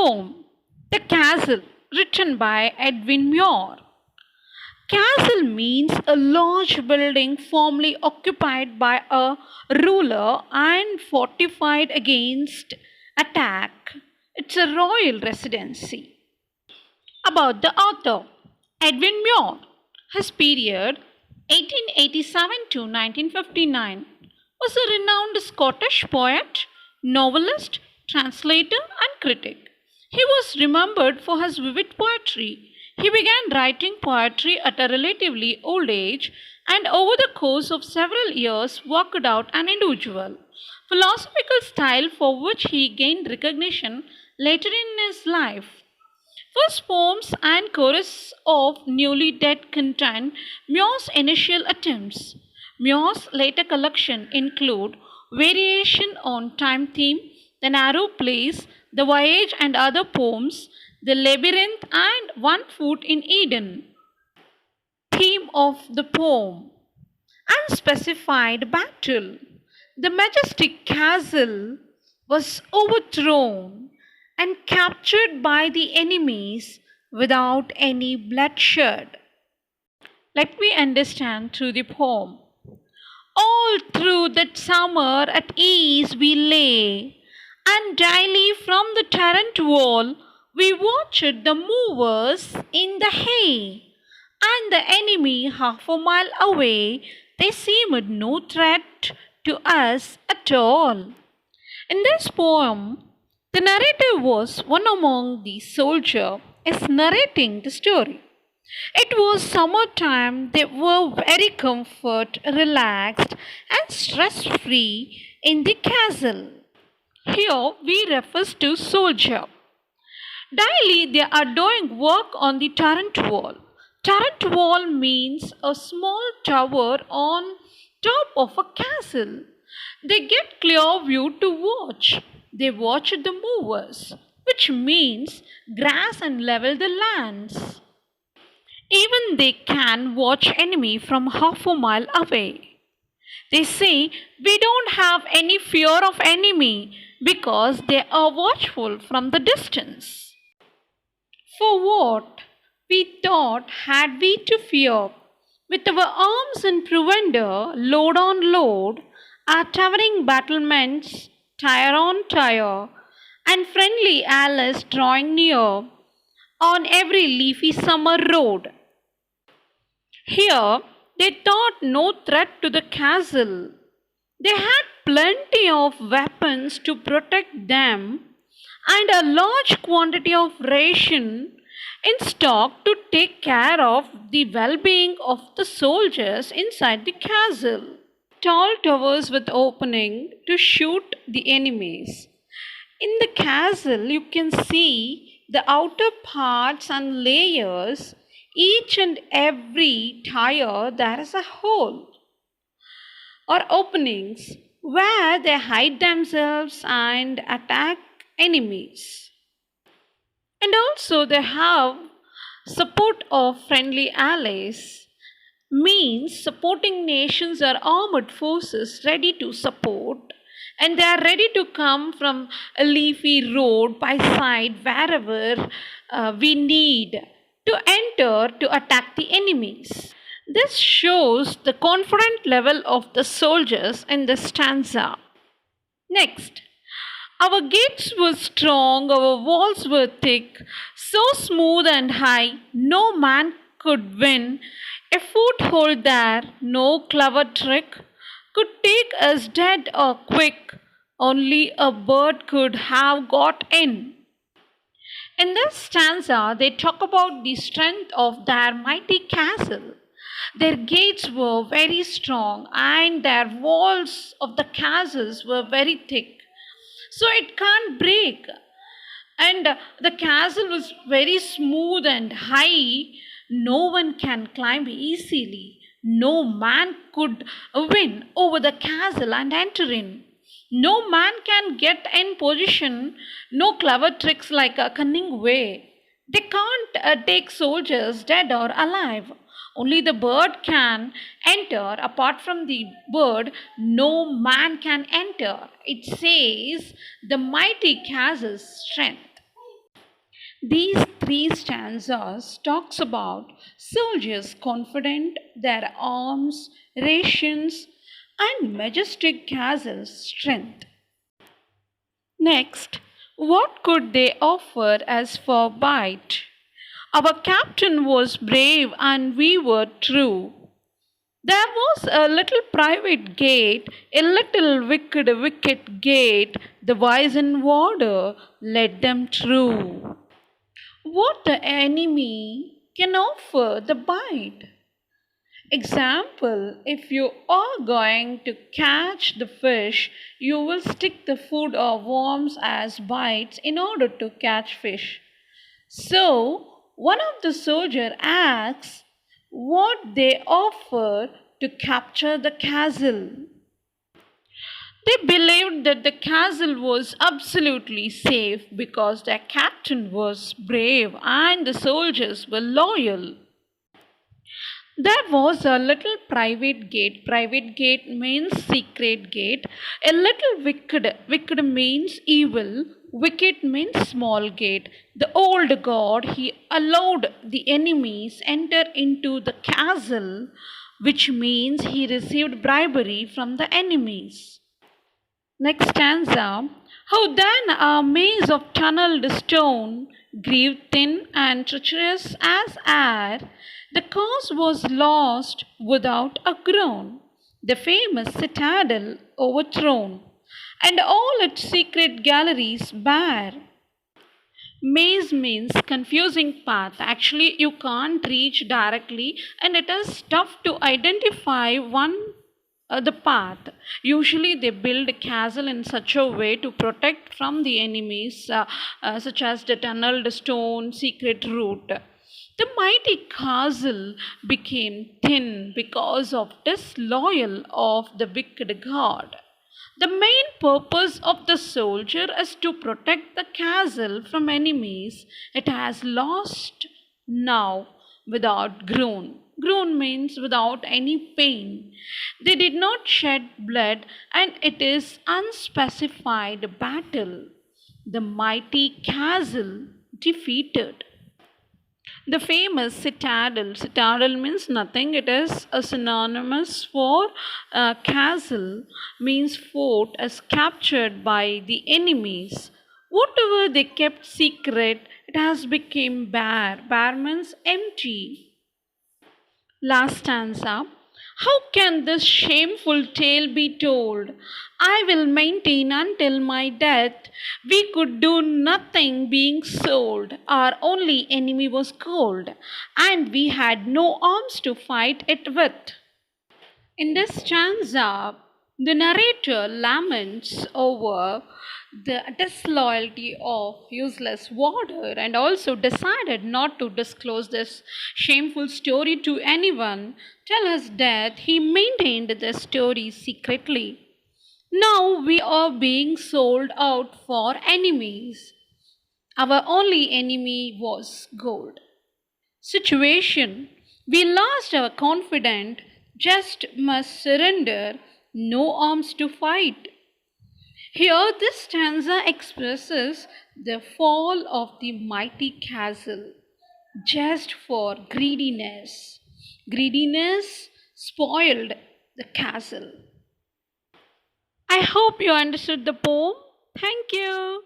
Poem The Castle, written by Edwin Muir. Castle means a large building formerly occupied by a ruler and fortified against attack. It's a royal residency. About the author, Edwin Muir. His period 1887 to 1959 was a renowned Scottish poet, novelist, translator, and critic. He was remembered for his vivid poetry. He began writing poetry at a relatively old age and over the course of several years worked out an individual philosophical style for which he gained recognition later in his life. First poems and chorus of Newly Dead contain Muir's initial attempts. Muir's later collection include Variation on Time Theme, The Narrow Place, The Voyage and Other Poems, The Labyrinth and One Foot in Eden. Theme of the poem: Unspecified battle. The majestic castle was overthrown and captured by the enemies without any bloodshed. Let me understand through the poem. All through that summer at ease we lay, and daily from the torrent wall we watched the movers in the hay, and the enemy half a mile away, they seemed no threat to us at all. In this poem, the narrator was one among the soldiers is narrating the story. It was summertime. They were very comfort, relaxed, and stress-free in the castle. Here we refers to soldier. Daily they are doing work on the turret wall. Turret wall means a small tower on top of a castle. They get clear view to watch. They watch the movers, which means grass and level the lands. Even they can watch enemy from half a mile away. They say we don't have any fear of enemy because they are watchful from the distance. For what we thought had we to fear? With our arms and provender, load on load, our towering battlements, tire on tire, and friendly Alice drawing near on every leafy summer road. Here they thought no threat to the castle. They had plenty of weapons to protect them and a large quantity of ration in stock to take care of the well being of the soldiers inside the castle. Tall towers with opening to shoot the enemies. In the castle, you can see the outer parts and layers. Each and every tire, there is a hole or openings where they hide themselves and attack enemies. And also, they have support of friendly allies, means supporting nations or armed forces ready to support, and they are ready to come from a leafy road by side wherever we need to enter to attack the enemies. This shows the confident level of the soldiers in the stanza. Next, our gates were strong, our walls were thick, so smooth and high, no man could win a foothold there, no clever trick could take us dead or quick, only a bird could have got in. In this stanza, they talk about the strength of their mighty castle. Their gates were very strong and their walls of the castles were very thick. So it can't break. And the castle was very smooth and high. No one can climb easily. No man could win over the castle and enter in. No man can get in position, no clever tricks like a cunning way. They can't take soldiers dead or alive. Only the bird can enter. Apart from the bird, no man can enter. It says the mighty castle's strength. These three stanzas talks about soldiers confident, their arms, rations, and majestic castle's strength. Next, what could they offer as for bite? Our captain was brave and we were true. There was a little private gate, a little wicket gate, the wise and warder led them through. What the enemy can offer the bite? Example, if you are going to catch the fish, you will stick the food or worms as bites in order to catch fish. So, one of the soldier asks what they offer to capture the castle. They believed that the castle was absolutely safe because their captain was brave and the soldiers were loyal. There was a little private gate. Private gate means secret gate. A little wicked. Wicked means evil. Wicked means small gate. The old god, he allowed the enemies enter into the castle, which means he received bribery from the enemies. Next stanza. How then a maze of tunneled stone grew thin and treacherous as air, the cause was lost without a groan, the famous citadel overthrown, and all its secret galleries bare. Maze means confusing path. Actually, you can't reach directly, and it is tough to identify the path. Usually, they build a castle in such a way to protect from the enemies, such as the tunneled stone, secret route. The mighty castle became thin because of disloyal of the wicked god. The main purpose of the soldier is to protect the castle from enemies. It has lost now without groan. Groan means without any pain. They did not shed blood, and it is unspecified battle. The mighty castle defeated. The famous citadel. Citadel means nothing. It is a synonymous for castle, means fort as captured by the enemies. Whatever they kept secret, it has become bare. Bare means empty. Last stanza. How can this shameful tale be told? I will maintain until my death we could do nothing being sold. Our only enemy was gold, and we had no arms to fight it with. In this stanza, the narrator laments over the disloyalty of useless warder and also decided not to disclose this shameful story to anyone. Till his death, he maintained the story secretly. Now we are being sold out for enemies. Our only enemy was gold. Situation. We lost our confidence, just must surrender, no arms to fight. Here, this stanza expresses the fall of the mighty castle just for greediness. Greediness spoiled the castle. I hope you understood the poem. Thank you.